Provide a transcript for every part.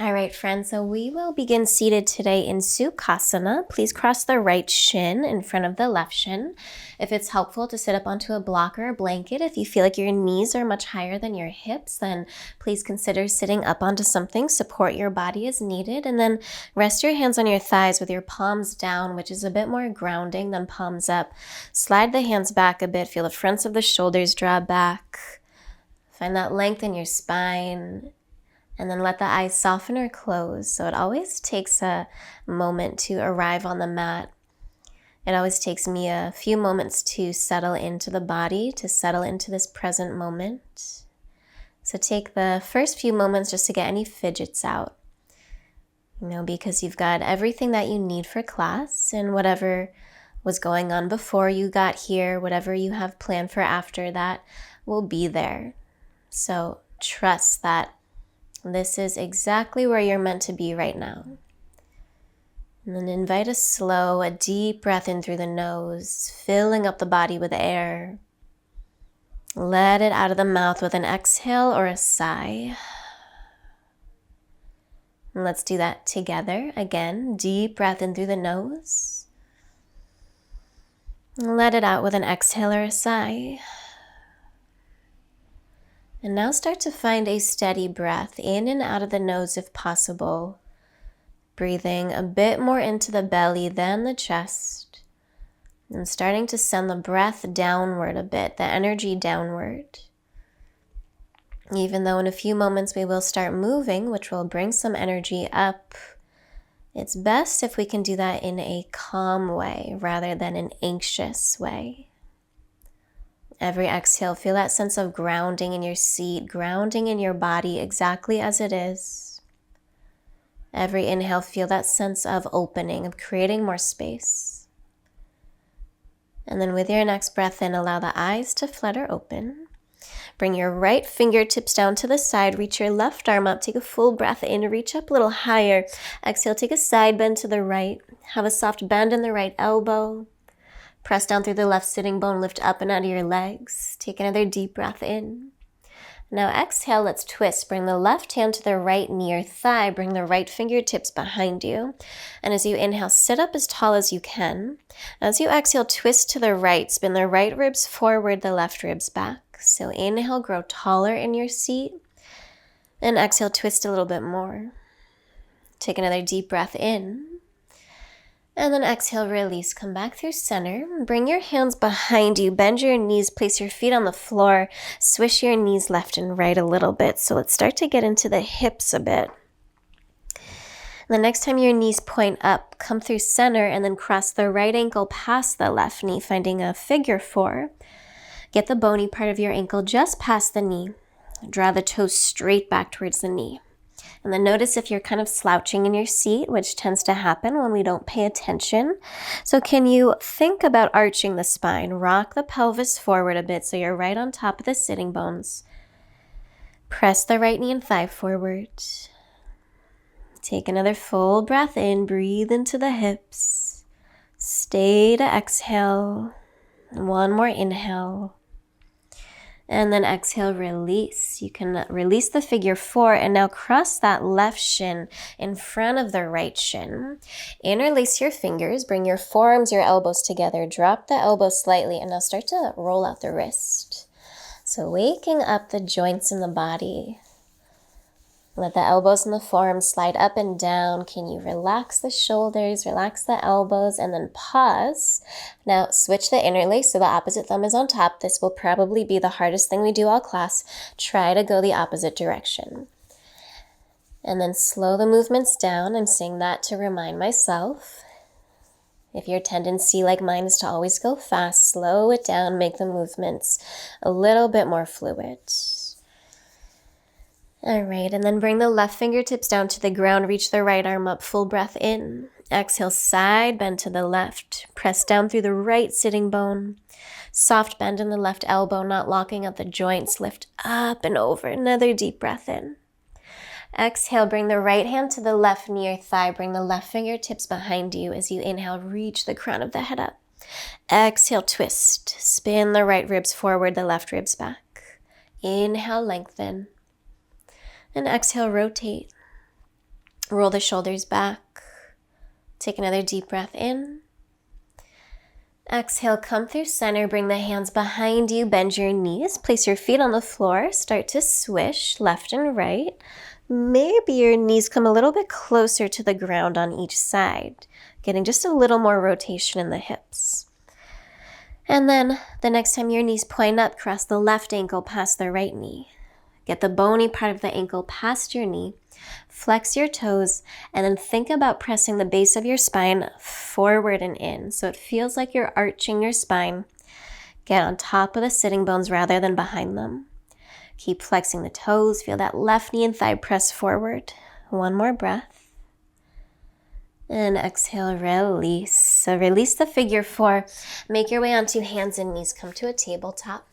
All right, friends, so we will begin seated today in Sukhasana. Please cross the right shin in front of the left shin. If it's helpful to sit up onto a block or a blanket, if you feel like your knees are much higher than your hips, then please consider sitting up onto something. Support your body as needed, and then rest your hands on your thighs with your palms down, which is a bit more grounding than palms up. Slide the hands back a bit. Feel the fronts of the shoulders draw back. Find that length in your spine. And then let the eyes soften or close. So it always takes a moment to arrive on the mat. It always takes me a few moments to settle into the body, to settle into this present moment. So take the first few moments just to get any fidgets out. Because you've got everything that you need for class, and whatever was going on before you got here, whatever you have planned for after that will be there. So trust that this is exactly where you're meant to be right now. And then invite a deep breath in through the nose, filling up the body with air. Let it out of the mouth with an exhale or a sigh. And let's do that together. Again, deep breath in through the nose. Let it out with an exhale or a sigh. And now start to find a steady breath in and out of the nose if possible. Breathing a bit more into the belly than the chest. And starting to send the breath downward a bit, the energy downward. Even though in a few moments we will start moving, which will bring some energy up, it's best if we can do that in a calm way rather than an anxious way. Every exhale, feel that sense of grounding in your seat, grounding in your body exactly as it is. Every inhale, feel that sense of opening, of creating more space. And then with your next breath in, allow the eyes to flutter open. Bring your right fingertips down to the side, reach your left arm up, take a full breath in, reach up a little higher. Exhale, take a side bend to the right, have a soft bend in the right elbow. Press down through the left sitting bone, lift up and out of your legs. Take another deep breath in. Now exhale, let's twist. Bring the left hand to the right knee or thigh. Bring the right fingertips behind you. And as you inhale, sit up as tall as you can. As you exhale, twist to the right. Spin the right ribs forward, the left ribs back. So inhale, grow taller in your seat. And exhale, twist a little bit more. Take another deep breath in. And then exhale, release. Come back through center. Bring your hands behind you. Bend your knees. Place your feet on the floor. Swish your knees left and right a little bit. So let's start to get into the hips a bit. The next time your knees point up, come through center and then cross the right ankle past the left knee, finding a figure 4. Get the bony part of your ankle just past the knee. Draw the toes straight back towards the knee. And then notice if you're kind of slouching in your seat, which tends to happen when we don't pay attention. So can you think about arching the spine? Rock the pelvis forward a bit so you're right on top of the sitting bones. Press the right knee and thigh forward. Take another full breath in. Breathe into the hips. Stay to exhale. One more inhale. And then exhale, release. You can release the figure 4 and now cross that left shin in front of the right shin. Interlace your fingers, bring your forearms, your elbows together. Drop the elbows slightly and now start to roll out the wrist. So waking up the joints in the body. Let the elbows and the forearms slide up and down. Can you relax the shoulders, relax the elbows, and then pause. Now switch the interlace so the opposite thumb is on top. This will probably be the hardest thing we do all class. Try to go the opposite direction. And then slow the movements down. I'm saying that to remind myself. If your tendency like mine is to always go fast, slow it down, make the movements a little bit more fluid. All right, and then bring the left fingertips down to the ground. Reach the right arm up, full breath in. Exhale, side bend to the left. Press down through the right sitting bone. Soft bend in the left elbow, not locking up the joints. Lift up and over. Another deep breath in. Exhale, bring the right hand to the left knee or thigh. Bring the left fingertips behind you. As you inhale, reach the crown of the head up. Exhale, twist. Spin the right ribs forward, the left ribs back. Inhale, lengthen. And exhale, rotate. Roll the shoulders back. Take another deep breath in. Exhale, come through center, bring the hands behind you, bend your knees, place your feet on the floor, start to swish left and right. Maybe your knees come a little bit closer to the ground on each side, getting just a little more rotation in the hips. And then the next time your knees point up, cross the left ankle past the right knee. Get the bony part of the ankle past your knee, flex your toes, and then think about pressing the base of your spine forward and in. So it feels like you're arching your spine. Get on top of the sitting bones rather than behind them. Keep flexing the toes. Feel that left knee and thigh press forward. One more breath. And exhale, release. So release the figure four. Make your way onto hands and knees. Come to a tabletop.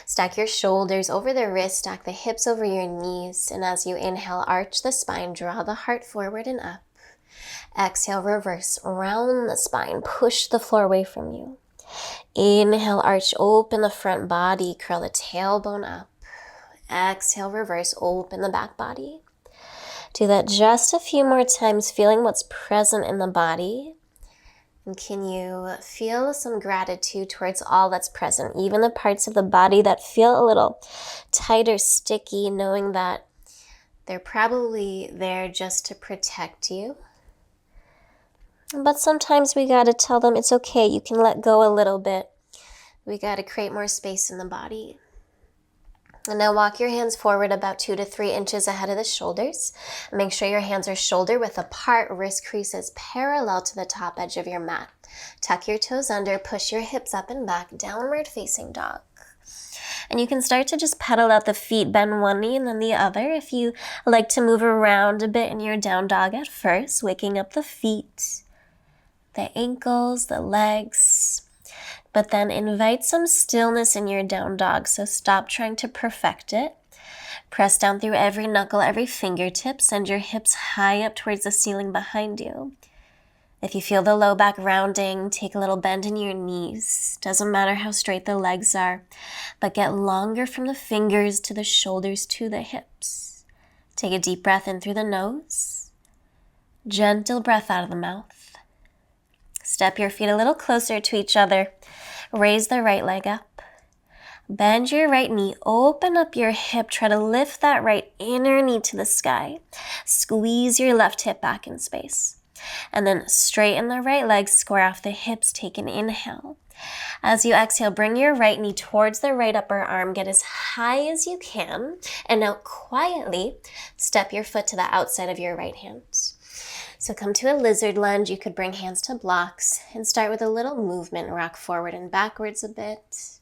Stack your shoulders over the wrist, stack the hips over your knees, and as you inhale, arch the spine, draw the heart forward and up. Exhale, reverse, round the spine, push the floor away from you. Inhale, arch, open the front body, curl the tailbone up. Exhale, reverse, open the back body. Do that just a few more times, feeling what's present in the body. And can you feel some gratitude towards all that's present, even the parts of the body that feel a little tight or sticky, knowing that they're probably there just to protect you. But sometimes we gotta tell them it's okay, you can let go a little bit. We gotta create more space in the body. And now walk your hands forward about 2 to 3 inches ahead of the shoulders. Make sure your hands are shoulder width apart, wrist creases parallel to the top edge of your mat. Tuck your toes under, push your hips up and back, downward facing dog. And you can start to just pedal out the feet, bend one knee and then the other. If you like to move around a bit in your down dog at first, waking up the feet, the ankles, the legs. But then invite some stillness in your down dog, so stop trying to perfect it. Press down through every knuckle, every fingertip. Send your hips high up towards the ceiling behind you. If you feel the low back rounding, take a little bend in your knees. Doesn't matter how straight the legs are, but get longer from the fingers to the shoulders to the hips. Take a deep breath in through the nose. Gentle breath out of the mouth. Step your feet a little closer to each other. Raise the right leg up. Bend your right knee. Open up your hip. Try to lift that right inner knee to the sky. Squeeze your left hip back in space. And then straighten the right leg. Square off the hips. Take an inhale. As you exhale, bring your right knee towards the right upper arm. Get as high as you can. And now quietly step your foot to the outside of your right hand. So come to a lizard lunge. You could bring hands to blocks and start with a little movement. Rock forward and backwards a bit.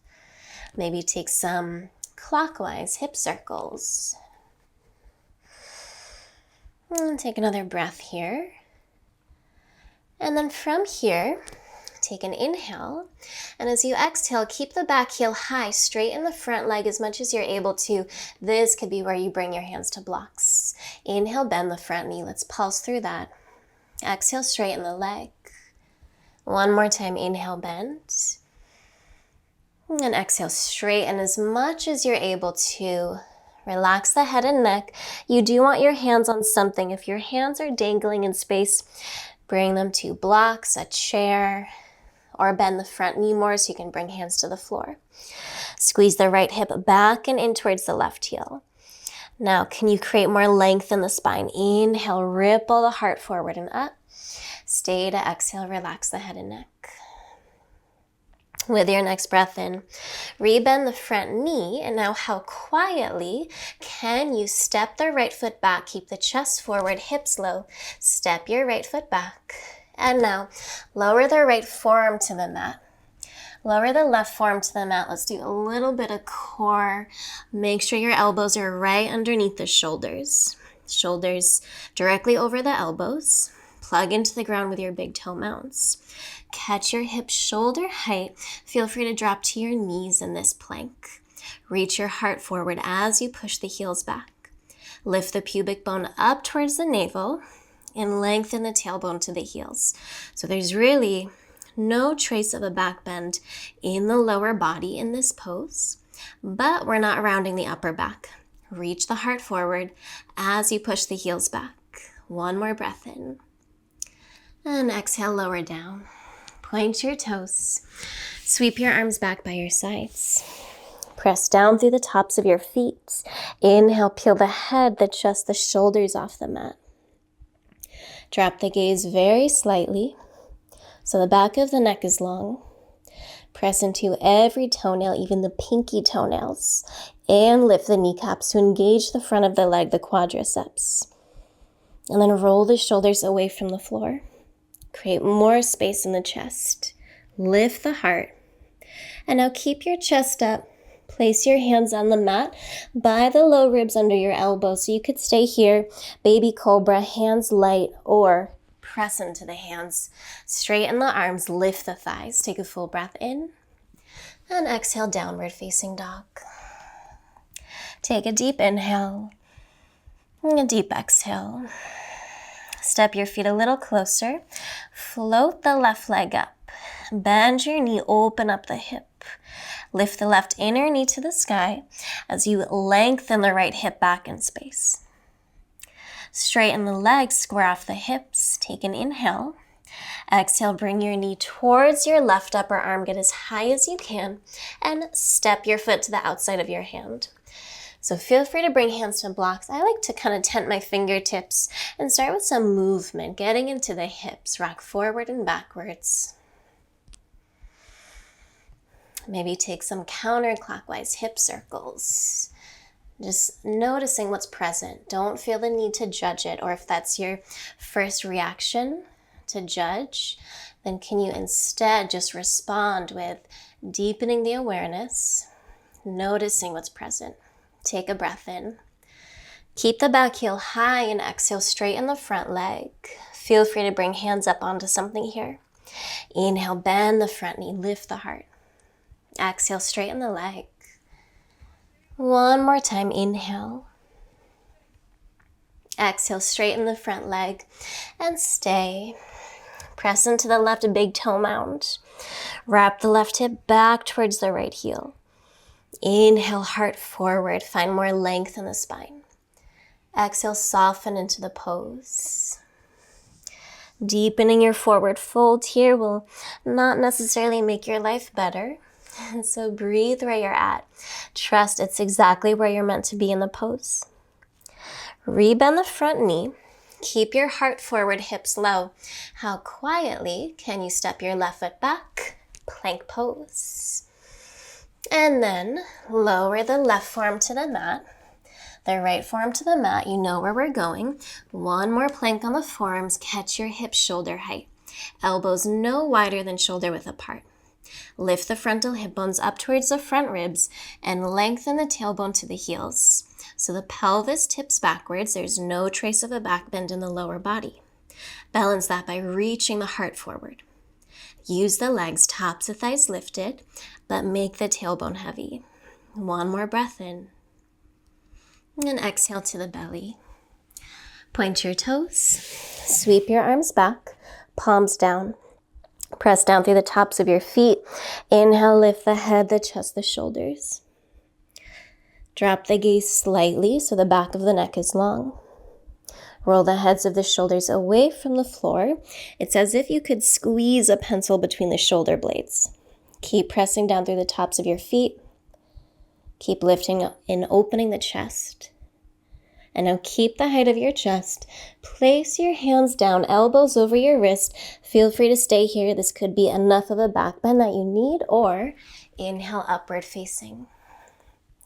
Maybe take some clockwise hip circles. And take another breath here. And then from here, take an inhale. And as you exhale, keep the back heel high, straighten the front leg as much as you're able to. This could be where you bring your hands to blocks. Inhale, bend the front knee. Let's pulse through that. Exhale, straighten the leg. One more time, inhale, bend. And exhale, straighten as much as you're able to. Relax the head and neck. You do want your hands on something. If your hands are dangling in space, bring them to blocks, a chair, or bend the front knee more so you can bring hands to the floor. Squeeze the right hip back and in towards the left heel. Now, can you create more length in the spine? Inhale, ripple the heart forward and up. Stay to exhale, relax the head and neck. With your next breath in, rebend the front knee. And now how quietly can you step the right foot back? Keep the chest forward, hips low. Step your right foot back. And now lower the right forearm to the mat. Lower the left forearm to the mat. Let's do a little bit of core. Make sure your elbows are right underneath the shoulders. Shoulders directly over the elbows. Plug into the ground with your big toe mounts. Catch your hips shoulder height. Feel free to drop to your knees in this plank. Reach your heart forward as you push the heels back. Lift the pubic bone up towards the navel and lengthen the tailbone to the heels. So there's really no trace of a back bend in the lower body in this pose, but we're not rounding the upper back. Reach the heart forward as you push the heels back. One more breath in. And exhale, lower down. Point your toes. Sweep your arms back by your sides. Press down through the tops of your feet. Inhale, peel the head, the chest, the shoulders off the mat. Drop the gaze very slightly so the back of the neck is long. Press into every toenail, even the pinky toenails, and lift the kneecaps to engage the front of the leg, the quadriceps. And then roll the shoulders away from the floor. Create more space in the chest. Lift the heart. And now keep your chest up. Place your hands on the mat by the low ribs under your elbows. So you could stay here, baby cobra, hands light, or press into the hands. Straighten the arms, lift the thighs. Take a full breath in. And exhale, downward facing dog. Take a deep inhale. And a deep exhale. Step your feet a little closer. Float the left leg up. Bend your knee, open up the hip. Lift the left inner knee to the sky as you lengthen the right hip back in space. Straighten the legs, square off the hips. Take an inhale. Exhale, bring your knee towards your left upper arm. Get as high as you can and step your foot to the outside of your hand. So feel free to bring hands to blocks. I like to kind of tent my fingertips and start with some movement, getting into the hips. Rock forward and backwards. Maybe take some counterclockwise hip circles. Just noticing what's present. Don't feel the need to judge it, or if that's your first reaction to judge, then can you instead just respond with deepening the awareness, noticing what's present. Take a breath in. Keep the back heel high and exhale, straighten the front leg. Feel free to bring hands up onto something here. Inhale, bend the front knee, lift the heart. Exhale, straighten the leg. One more time, inhale. Exhale, straighten the front leg and stay. Press into the left big toe mound. Wrap the left hip back towards the right heel. Inhale, heart forward. Find more length in the spine. Exhale, soften into the pose. Deepening your forward fold here will not necessarily make your life better. And so breathe where you're at. Trust it's exactly where you're meant to be in the pose. Rebend the front knee. Keep your heart forward, hips low. How quietly can you step your left foot back? Plank pose. And then lower the left forearm to the mat. The right forearm to the mat. You know where we're going. One more plank on the forearms. Catch your hips shoulder height. Elbows no wider than shoulder width apart. Lift the frontal hip bones up towards the front ribs and lengthen the tailbone to the heels. So the pelvis tips backwards. There's no trace of a back bend in the lower body. Balance that by reaching the heart forward. Use the legs, tops of thighs lifted, but make the tailbone heavy. One more breath in. And exhale to the belly. Point your toes. Sweep your arms back, palms down. Press down through the tops of your feet. Inhale, lift the head, the chest, the shoulders. Drop the gaze slightly so the back of the neck is long. Roll the heads of the shoulders away from the floor. It's as if you could squeeze a pencil between the shoulder blades. Keep pressing down through the tops of your feet. Keep lifting and opening the chest. And now keep the height of your chest. Place your hands down, elbows over your wrist. Feel free to stay here. This could be enough of a back bend that you need, or inhale, upward facing.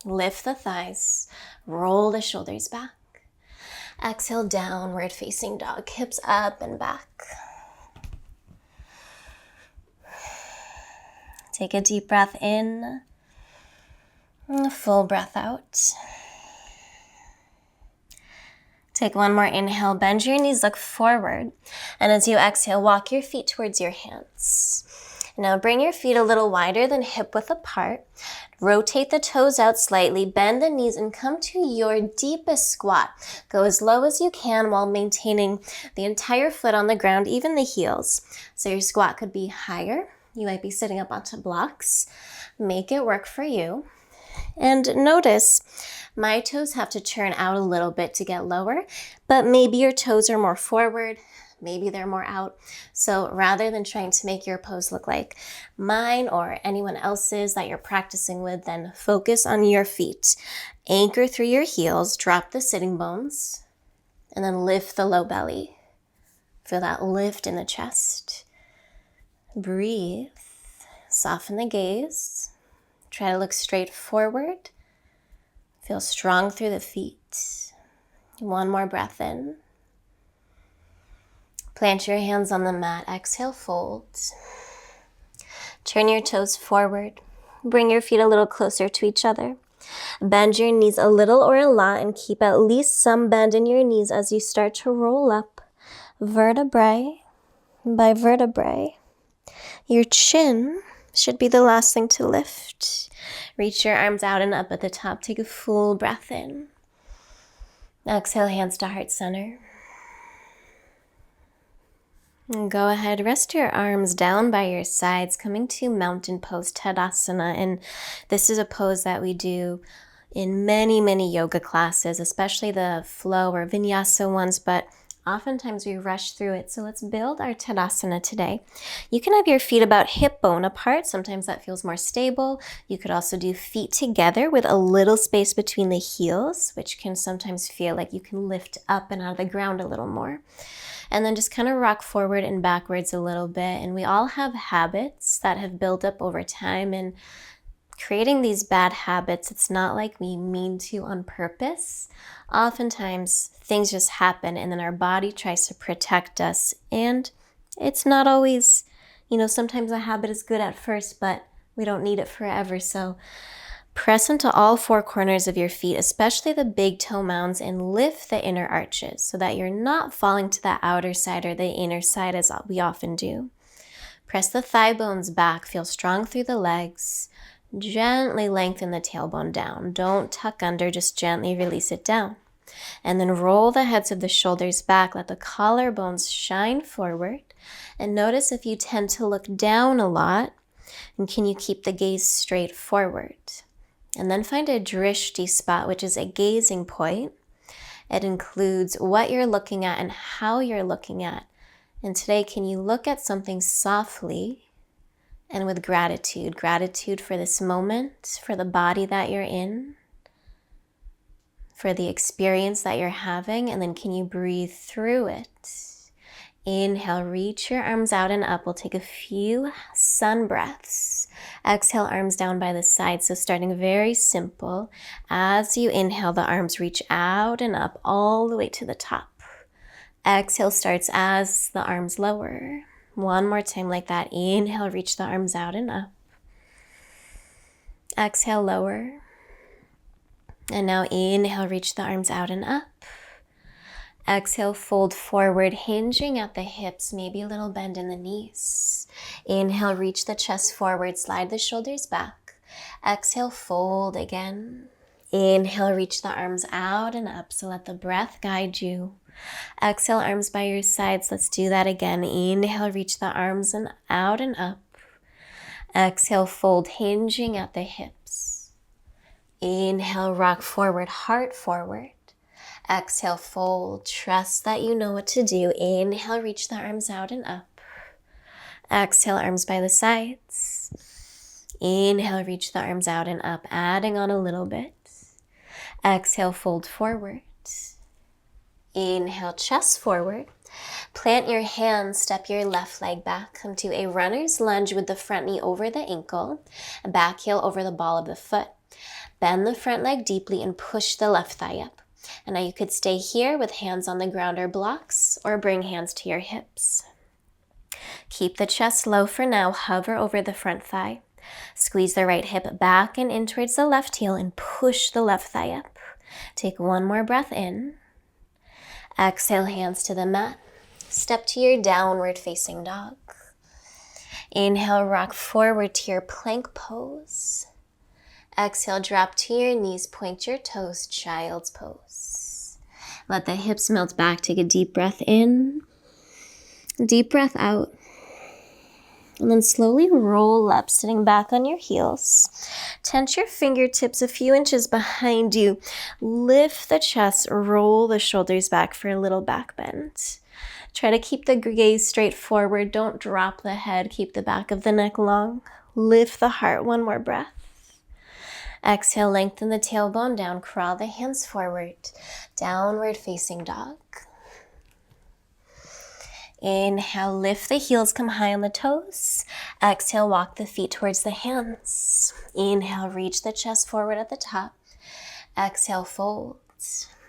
Lift the thighs, roll the shoulders back. Exhale, downward facing dog, hips up and back. Take a deep breath in, and a full breath out. Take one more inhale, bend your knees, look forward. And as you exhale, walk your feet towards your hands. Now bring your feet a little wider than hip width apart. Rotate the toes out slightly, bend the knees, and come to your deepest squat. Go as low as you can while maintaining the entire foot on the ground, even the heels. So your squat could be higher. You might be sitting up onto blocks. Make it work for you. And notice my toes have to turn out a little bit to get lower, but maybe your toes are more forward, maybe they're more out. So rather than trying to make your pose look like mine or anyone else's that you're practicing with, then focus on your feet. Anchor through your heels, drop the sitting bones, and then lift the low belly. Feel that lift in the chest. Breathe. Soften the gaze. Try to look straight forward. Feel strong through the feet. One more breath in. Plant your hands on the mat. Exhale, fold. Turn your toes forward. Bring your feet a little closer to each other. Bend your knees a little or a lot and keep at least some bend in your knees as you start to roll up vertebrae by vertebrae. Your chin should be the last thing to lift. Reach your arms out and up at the top. Take a full breath in. Exhale, hands to heart center. And go ahead, rest your arms down by your sides, coming to mountain pose, Tadasana. And this is a pose that we do in many yoga classes, especially the flow or vinyasa ones, but oftentimes we rush through it. So let's build our Tadasana today. You can have your feet about hip bone apart. Sometimes that feels more stable. You could also do feet together with a little space between the heels, which can sometimes feel like you can lift up and out of the ground a little more. And then just kind of rock forward and backwards a little bit. And we all have habits that have built up over time, and creating these bad habits, it's not like we mean to on purpose. Oftentimes things just happen and then our body tries to protect us, and it's not always, sometimes a habit is good at first, but we don't need it forever. So press into all four corners of your feet, especially the big toe mounds, and lift the inner arches so that you're not falling to the outer side or the inner side as we often do. Press the thigh bones back, feel strong through the legs. Gently lengthen the tailbone down. Don't tuck under, just gently release it down. And then roll the heads of the shoulders back. Let the collarbones shine forward. And notice if you tend to look down a lot, and can you keep the gaze straight forward? And then find a drishti spot, which is a gazing point. It includes what you're looking at and how you're looking at. And today, can you look at something softly and with gratitude? Gratitude for this moment, for the body that you're in, for the experience that you're having. And then can you breathe through it? Inhale, reach your arms out and up. We'll take a few sun breaths. Exhale, arms down by the side. So starting very simple. As you inhale, the arms reach out and up all the way to the top. Exhale starts as the arms lower. One more time like that. Inhale, reach the arms out and up. Exhale, lower. And now inhale, reach the arms out and up. Exhale, fold forward, hinging at the hips, maybe a little bend in the knees. Inhale, reach the chest forward, slide the shoulders back. Exhale, fold again. Inhale, reach the arms out and up, so let the breath guide you. Exhale, arms by your sides. Let's do that again. Inhale, reach the arms and out and up. Exhale, fold, hinging at the hips. Inhale, rock forward, heart forward. Exhale, fold. Trust that you know what to do. Inhale, reach the arms out and up. Exhale, arms by the sides. Inhale, reach the arms out and up, adding on a little bit. Exhale, fold forward. Inhale, chest forward. Plant your hands, step your left leg back. Come to a runner's lunge with the front knee over the ankle, back heel over the ball of the foot. Bend the front leg deeply and push the left thigh up. And now you could stay here with hands on the ground or blocks, or bring hands to your hips. Keep the chest low for now. Hover over the front thigh. Squeeze the right hip back and in towards the left heel and push the left thigh up. Take one more breath in. Exhale, hands to the mat. Step to your downward facing dog. Inhale, rock forward to your plank pose. Exhale, drop to your knees, point your toes, child's pose. Let the hips melt back. Take a deep breath in, deep breath out. And then slowly roll up, sitting back on your heels. Tense your fingertips a few inches behind you. Lift the chest, roll the shoulders back for a little back bend. Try to keep the gaze straight forward. Don't drop the head. Keep the back of the neck long. Lift the heart. One more breath. Exhale, lengthen the tailbone down. Crawl the hands forward. Downward facing dog. Inhale, lift the heels, come high on the toes. Exhale, walk the feet towards the hands. Inhale, reach the chest forward at the top. Exhale, fold.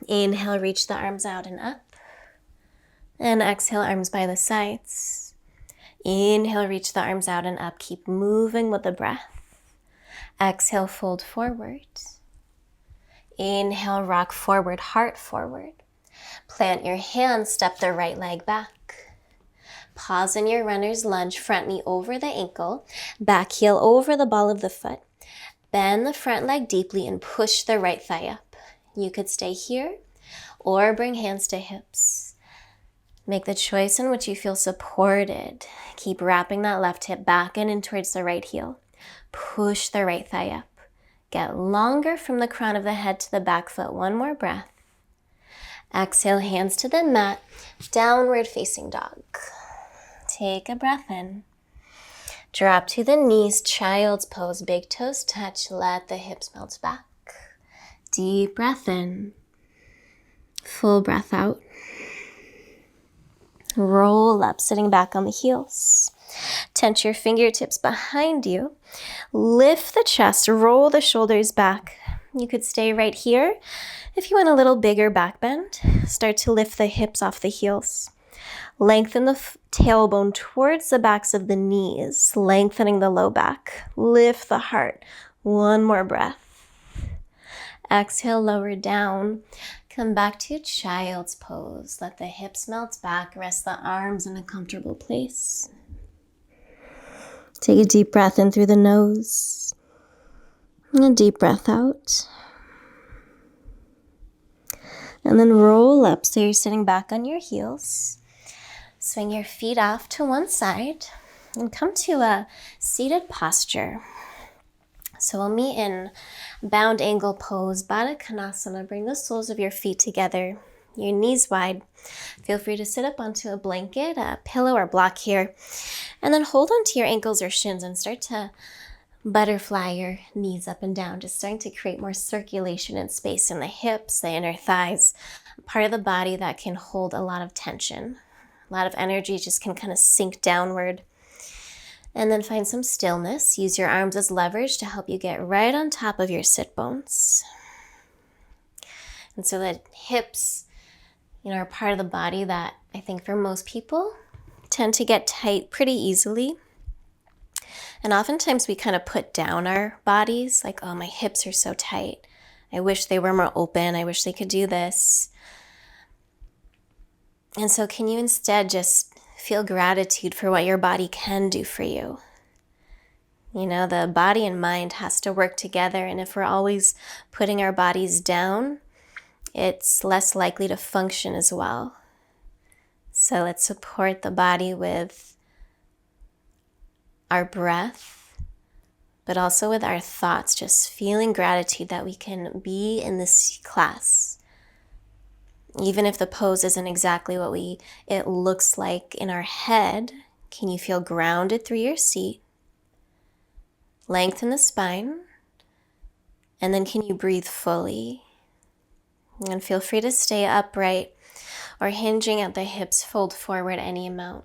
Inhale, reach the arms out and up. And exhale, arms by the sides. Inhale, reach the arms out and up. Keep moving with the breath. Exhale, fold forward. Inhale, rock forward, heart forward. Plant your hands, step the right leg back. Pause in your runner's lunge, front knee over the ankle, back heel over the ball of the foot. Bend the front leg deeply and push the right thigh up. You could stay here or bring hands to hips. Make the choice in which you feel supported. Keep wrapping that left hip back in towards the right heel. Push the right thigh up. Get longer from the crown of the head to the back foot. One more breath. Exhale, hands to the mat, downward facing dog. Take a breath in. Drop to the knees, child's pose, big toes touch, let the hips melt back. Deep breath in. Full breath out. Roll up, sitting back on the heels. Tense your fingertips behind you. Lift the chest, roll the shoulders back. You could stay right here. If you want a little bigger back bend, start to lift the hips off the heels. Lengthen the tailbone towards the backs of the knees, lengthening the low back. Lift the heart. One more breath. Exhale, lower down. Come back to child's pose. Let the hips melt back. Rest the arms in a comfortable place. Take a deep breath in through the nose. And a deep breath out. And then roll up so you're sitting back on your heels. Swing your feet off to one side and come to a seated posture. So we'll meet in bound angle pose, Baddha Konasana. Bring the soles of your feet together, your knees wide. Feel free to sit up onto a blanket, a pillow, or block here. And then hold onto your ankles or shins and start to butterfly your knees up and down, just starting to create more circulation and space in the hips, the inner thighs, part of the body that can hold a lot of tension. A lot of energy just can kind of sink downward. And then find some stillness. Use your arms as leverage to help you get right on top of your sit bones. And so the hips, are part of the body that I think for most people tend to get tight pretty easily. And oftentimes we kind of put down our bodies, like, oh, my hips are so tight. I wish they were more open. I wish they could do this. And so can you instead just feel gratitude for what your body can do for you? The body and mind has to work together. And if we're always putting our bodies down, it's less likely to function as well. So let's support the body with our breath, but also with our thoughts, just feeling gratitude that we can be in this class. Even if the pose isn't exactly what it looks like in our head, can you feel grounded through your seat? Lengthen the spine, and then can you breathe fully? And feel free to stay upright or hinging at the hips, fold forward any amount.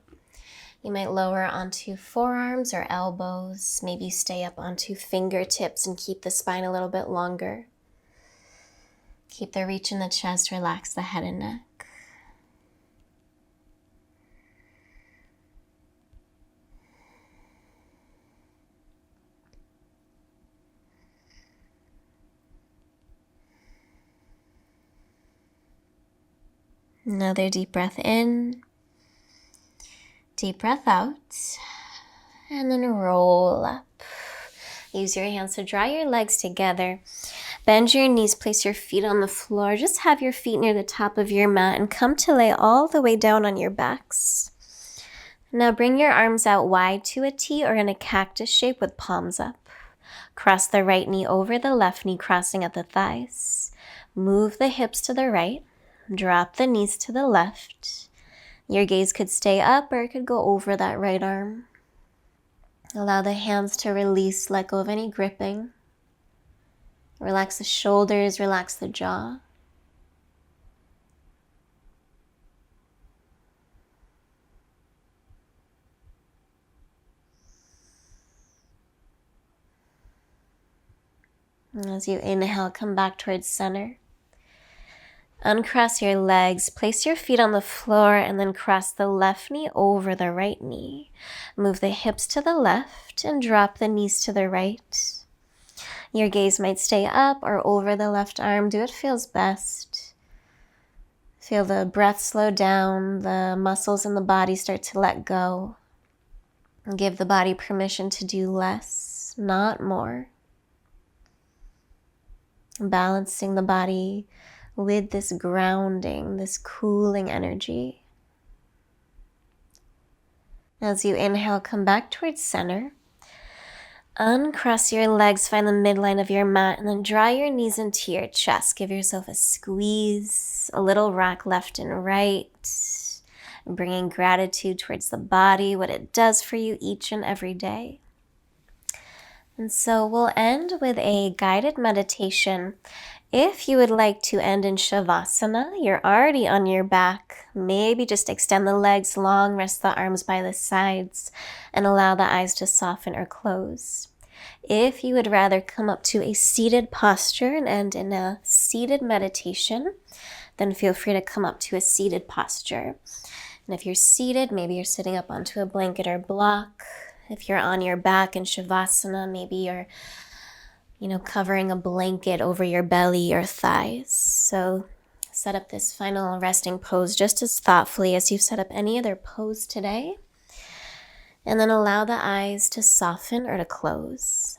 You might lower onto forearms or elbows, maybe stay up onto fingertips and keep the spine a little bit longer. Keep the reach in the chest, relax the head and neck. Another deep breath in, deep breath out, and then roll up. Use your hands to draw your legs together. Bend your knees, place your feet on the floor. Just have your feet near the top of your mat and come to lay all the way down on your backs. Now bring your arms out wide to a T or in a cactus shape with palms up. Cross the right knee over the left knee, crossing at the thighs. Move the hips to the right. Drop the knees to the left. Your gaze could stay up or it could go over that right arm. Allow the hands to release, let go of any gripping. Relax the shoulders, relax the jaw. And as you inhale, come back towards center. Uncross your legs, place your feet on the floor, and then cross the left knee over the right knee. Move the hips to the left and drop the knees to the right. Your gaze might stay up or over the left arm. Do what feels best. Feel the breath slow down, the muscles in the body start to let go. And give the body permission to do less, not more. Balancing the body with this grounding, this cooling energy. As you inhale, come back towards center. Uncross your legs, find the midline of your mat, and then draw your knees into your chest. Give yourself a squeeze, a little rock left and right, bringing gratitude towards the body, what it does for you each and every day. And so we'll end with a guided meditation. If you would like to end in Shavasana, you're already on your back. Maybe just extend the legs long, rest the arms by the sides, and allow the eyes to soften or close. If you would rather come up to a seated posture and end in a seated meditation, then feel free to come up to a seated posture. And if you're seated, maybe you're sitting up onto a blanket or block. If you're on your back in Shavasana, maybe you're, covering a blanket over your belly or thighs. So set up this final resting pose just as thoughtfully as you've set up any other pose today. And then allow the eyes to soften or to close.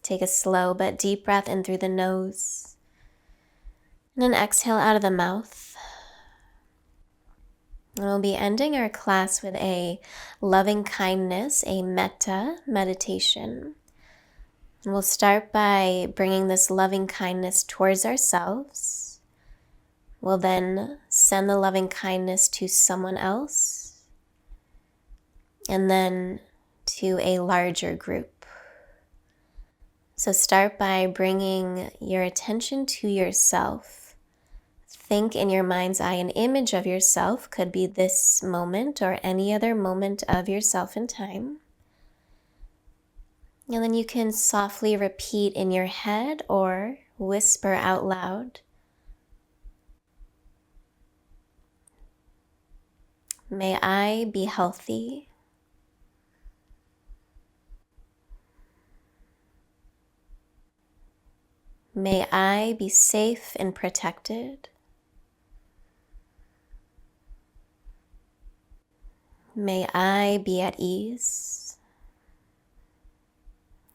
Take a slow but deep breath in through the nose. And then exhale out of the mouth. And we'll be ending our class with a loving kindness, a metta meditation. And we'll start by bringing this loving kindness towards ourselves. We'll then send the loving kindness to someone else, and then to a larger group. So start by bringing your attention to yourself. Think in your mind's eye an image of yourself, could be this moment or any other moment of yourself in time. And then you can softly repeat in your head or whisper out loud. May I be healthy. May I be safe and protected. May I be at ease.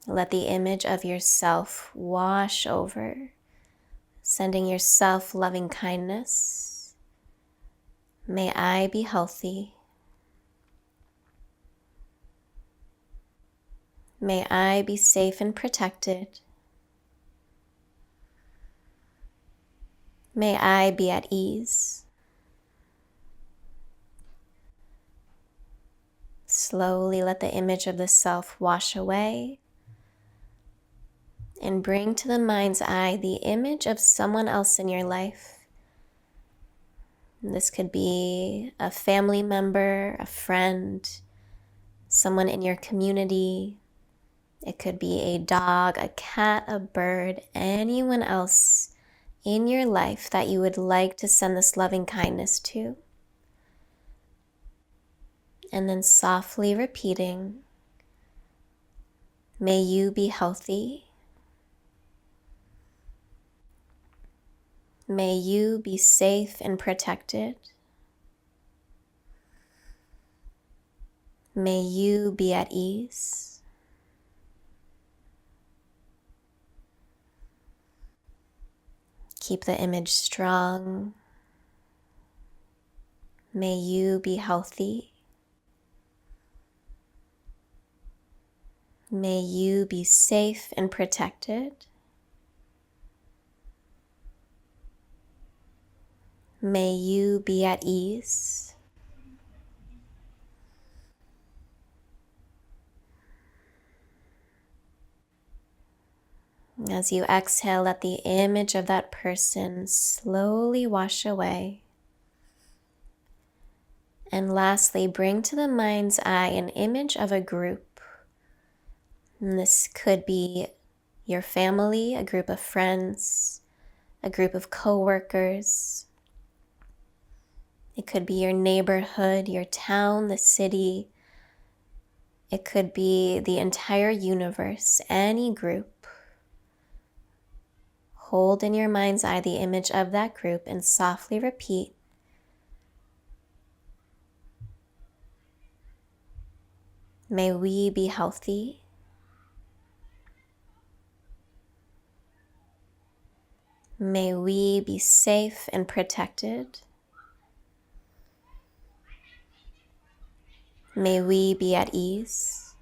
Let the image of yourself wash over, sending yourself loving kindness. May I be healthy. May I be safe and protected. May I be at ease. Slowly let the image of the self wash away and bring to the mind's eye the image of someone else in your life. This could be a family member, a friend, someone in your community. It could be a dog, a cat, a bird, anyone else in your life that you would like to send this loving kindness to. And then softly repeating, may you be healthy. May you be safe and protected. May you be at ease. Keep the image strong. May you be healthy. May you be safe and protected. May you be at ease. As you exhale, let the image of that person slowly wash away. And lastly, bring to the mind's eye an image of a group. And this could be your family, a group of friends, a group of coworkers. It could be your neighborhood, your town, the city. It could be the entire universe, any group. Hold in your mind's eye the image of that group and softly repeat, may we be healthy. May we be safe and protected. May we be at ease.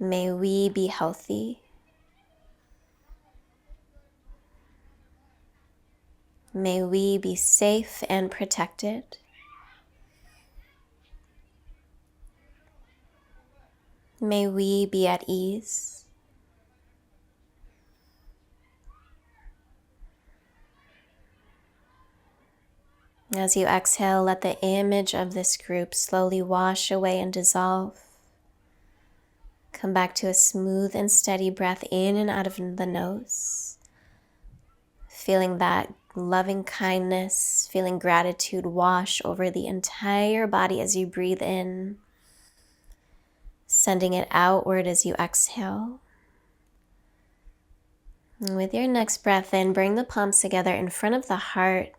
May we be healthy. May we be safe and protected. May we be at ease. As you exhale, let the image of this group slowly wash away and dissolve. Come back to a smooth and steady breath in and out of the nose. Feeling that loving kindness, feeling gratitude wash over the entire body as you breathe in. Sending it outward as you exhale. And with your next breath in, bring the palms together in front of the heart.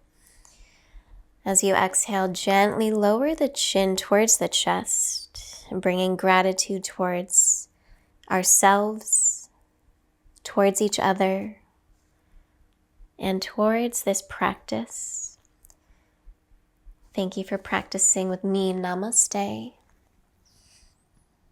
As you exhale, gently lower the chin towards the chest, and bringing gratitude towards ourselves, towards each other, and towards this practice. Thank you for practicing with me. Namaste.